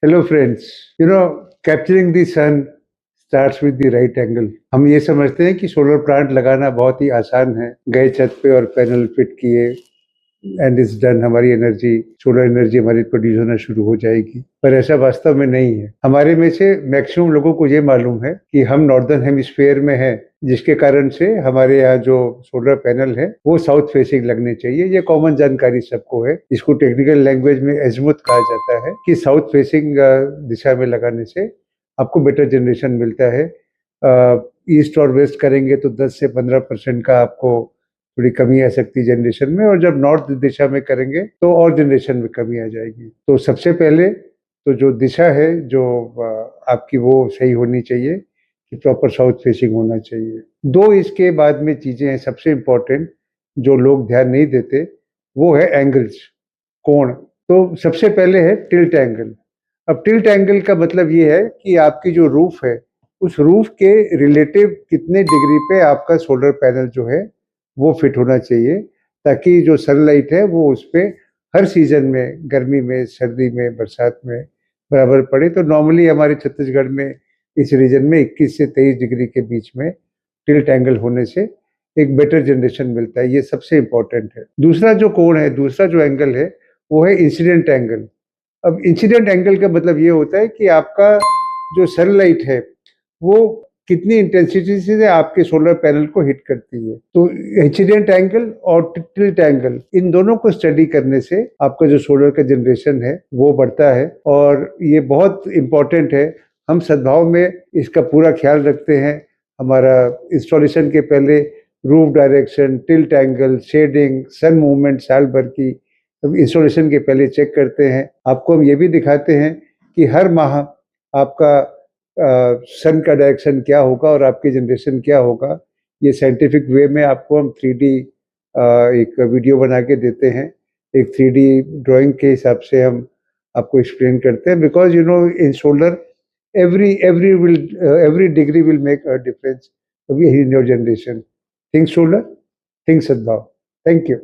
Hello friends, capturing the sun starts with the right angle. हम ये समझते हैं कि सोलर प्लांट लगाना बहुत ही आसान है। गए छत पे और पैनल फिट किए एंड इट्स डन, हमारी एनर्जी, सोलर एनर्जी हमारी प्रोड्यूस होना शुरू हो जाएगी। पर ऐसा वास्तव में नहीं है। हमारे में से मैक्सिमम लोगों को ये मालूम है कि हम नॉर्दर्न हेमिस्फीयर में हैं, जिसके कारण से हमारे यहाँ जो सोलर पैनल है वो साउथ फेसिंग लगने चाहिए। ये कॉमन जानकारी सबको है। इसको टेक्निकल लैंग्वेज में एज़ीमुथ कहा जाता है कि साउथ फेसिंग दिशा में लगाने से आपको बेटर जनरेशन मिलता है। ईस्ट और वेस्ट करेंगे तो 10 से 15% का आपको थोड़ी कमी आ सकती है जनरेशन में, और जब नॉर्थ दिशा में करेंगे तो और जनरेशन में कमी आ जाएगी। तो सबसे पहले तो जो दिशा है जो आपकी, वो सही होनी चाहिए कि प्रॉपर साउथ फेसिंग होना चाहिए। दो इसके बाद में चीजें हैं सबसे इम्पोर्टेंट, जो लोग ध्यान नहीं देते, वो है एंगल्स, कोण। तो सबसे पहले है टिल्ट एंगल। अब टिल्ट एंगल का मतलब ये है कि आपकी जो रूफ है, उस रूफ के रिलेटिव कितने डिग्री पे आपका सोलर पैनल जो है वो फिट होना चाहिए, ताकि जो सनलाइट है वो उस पर हर सीजन में, गर्मी में, सर्दी में, बरसात में बराबर पड़े। तो नॉर्मली हमारे छत्तीसगढ़ में इस रीजन में 21 से 23 डिग्री के बीच में टिल्ट एंगल होने से एक बेटर जनरेशन मिलता है। ये सबसे इंपॉर्टेंट है। दूसरा जो कोण है, दूसरा जो एंगल है, वो है इंसिडेंट एंगल। अब इंसिडेंट एंगल का मतलब ये होता है कि आपका जो सनलाइट है वो कितनी इंटेंसिटी से आपके सोलर पैनल को हिट करती है। तो इंसिडेंट एंगल और टिल्ट एंगल, इन दोनों को स्टडी करने से आपका जो सोलर का जनरेशन है वो बढ़ता है, और ये बहुत इंपॉर्टेंट है। हम सद्भाव में इसका पूरा ख्याल रखते हैं। हमारा इंस्टॉलेशन के पहले roof direction, tilt angle, shading, sun movement साल भर की इंस्टॉलेशन के पहले चेक करते हैं। आपको हम ये भी दिखाते हैं कि हर माह आपका सन का डायरेक्शन क्या होगा और आपकी जनरेशन क्या होगा। ये साइंटिफिक वे में आपको हम 3D एक वीडियो बना के देते हैं। एक 3D ड्राइंग के हिसाब से हम आपको एक्सप्लेन करते हैं, because in solar every degree will make a difference in your generation. Think solar, think Sadbhav. Thank you.